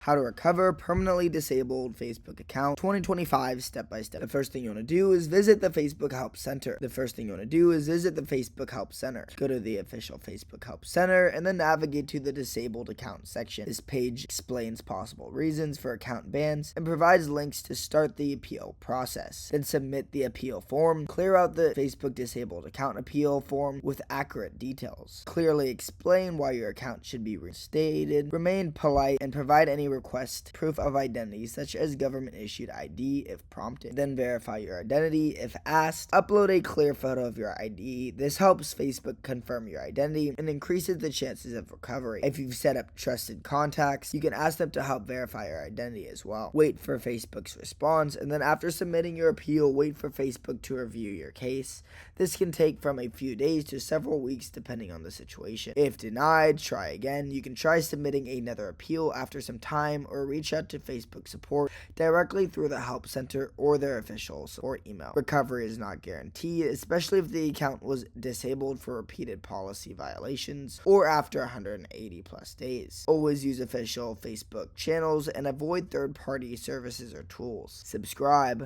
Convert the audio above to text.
How to recover permanently disabled Facebook account 2025 step by step. The first thing you want to do is visit the Facebook Help Center. Go to the official Facebook Help Center and then navigate to the disabled account section. This page explains possible reasons for account bans and provides links to start the appeal process. Then submit the appeal form. Clear out the Facebook disabled account appeal form with accurate details. Clearly explain why your account should be reinstated. Remain polite and provide any request proof of identity such as government issued ID if prompted. Then verify your identity if asked. Upload a clear photo of your ID. This helps Facebook confirm your identity and increases the chances of recovery. If you've set up trusted contacts, you can ask them to help verify your identity as well. Wait for Facebook's response, and then after submitting your appeal, wait for Facebook to review your case. This can take from a few days to several weeks depending on the situation. If denied, try again. You can try submitting another appeal after some time or reach out to Facebook support directly through the Help Center or their official support email. Recovery is not guaranteed, especially if the account was disabled for repeated policy violations or after 180 plus days. Always use official Facebook channels and avoid third-party services or tools. Subscribe.